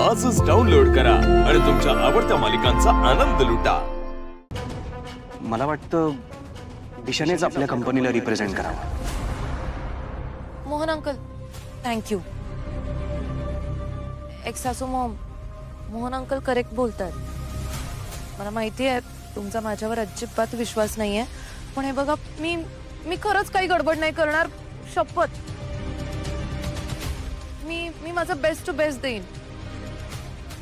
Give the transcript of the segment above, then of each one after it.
आजच डाउनलोड करा आणि तुमच्या आवडत्या मालिकांचा आनंद लुटा। मला वाटतं दिशानेच आपल्या कंपनीला रिप्रेझेंट करावं। Mohan uncle, thank you. एक सासू मोहन अंकल करेक्ट बोलतात। मला माहिती आहे तुमचा माझ्यावर अजिबात विश्वास नाहीये, पण हे बघा मी खरंच काही गडबड नाही करणार, शपथ। मी माझा बेस्ट टू बेस्ट देईन।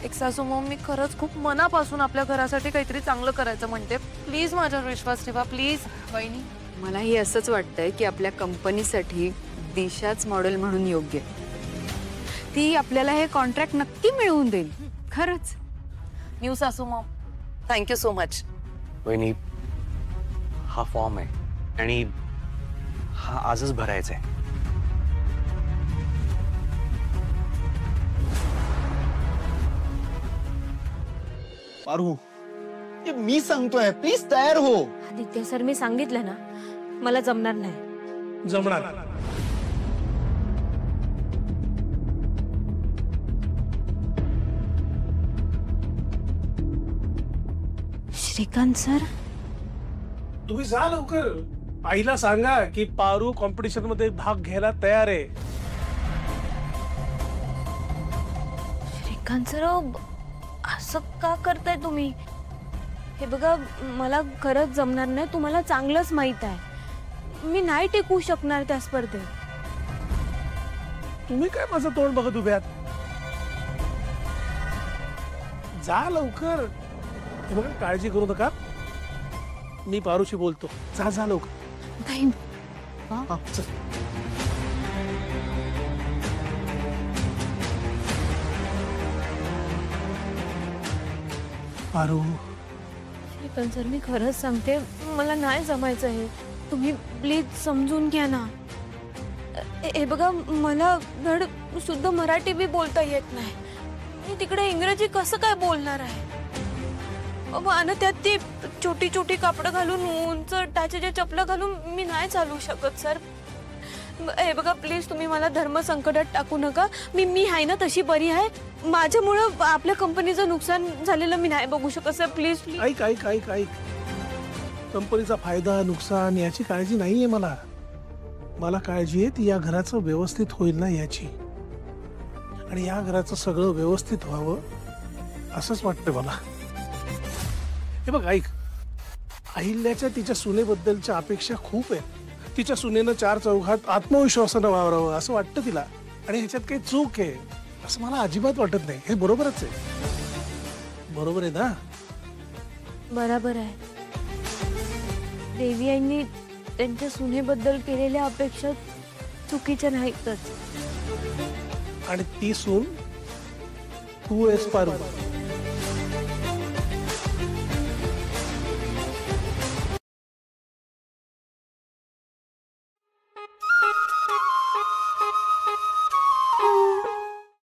एक सासू मी खरंच खूप मनापासून आपल्या घरासाठी काहीतरी चांगलं करायचं म्हणते। प्लीज माझ्यावर विश्वास ठेवा, प्लीज। वहिनी, मलाही असंच वाटतंय की आपल्या कंपनीसाठी दिशाच मॉडेल म्हणून योग्य। ती आपल्याला हे कॉन्ट्रॅक्ट नक्की मिळवून देईल, खरंच। न्यू सासू थँक यू सो मच। वहिनी, हा फॉर्म आहे आणि हा आजच भरायचा आहे। पारू, ये मी सांगतोय, प्लीज तयार हो। आदित्य सर, मी सांगितलं ना, मला जमणार नाही। जमणार। श्रीकांत सर, तुम्ही जा लवकर। आईला सांगा की पारू कॉम्पिटिशन मध्ये भाग घ्यायला तयार आहे। श्रीकांत सर, असं का करताय तुम्ही? हे बघा, मला खरंच जमणार नाही, तुम्हाला चांगलंच माहित आहे। मी नाही टिकू शकणार त्या स्पर्धेत। तुम्ही काय माझं तोंड बघत उभ्यात? जा लवकर। हे बघा, काळजी करू नका, मी पारूशी बोलतो। जा जा लवकर। नाही, हा चल। पारू, श्रीकांत सर, मी खरंच सांगते, मला नाही जमायचं हे। तुम्ही प्लीज समजून घ्या ना। हे बघा, मला धड शुद्ध मराठी बी बोलता येत नाही। मी तिकडे इंग्रजी कसं काय बोलणार आहे? आणि त्यात ती छोटी छोटी कापडं घालून, उंच टाचेच्या चपला घालून मी नाही चालू शकत सर। हे बघा, प्लीज तुम्ही मला धर्म संकटात टाकू नका। मी आहे ना तशी बरी आहे। माझ्यामुळं आपल्या कंपनीचं नुकसान झालेलं मी नाही बघू शकत सर, प्लीज प्लीज। ऐक ऐक ऐक ऐक, कंपनीचा फायदा नुकसान याची काळजी नाहीये मला। मला काळजी आहे ती या घराचं व्यवस्थित होईल ना याची, आणि या घराचं सगळं व्यवस्थित व्हावं असंच वाटतं मला। हे बघ ऐक, अहिल्याच्या तिच्या सुनेबद्दलच्या अपेक्षा खूप आहेत। तिच्या सुनेनं चार चौघात आत्मविश्वासानं वावरावं असं वाटतं तिला, आणि ह्याच्यात काही चूक आहे असं मला अजिबात वाटत नाही। हे बरोबरच आहे, बरोबर आहे ना? बरोबर आहे। देवी आईंनी त्यांच्या सुनेबद्दल केलेल्या अपेक्षा चुकीच्या नाहीतच, आणि ती सून तू आहेस पारू।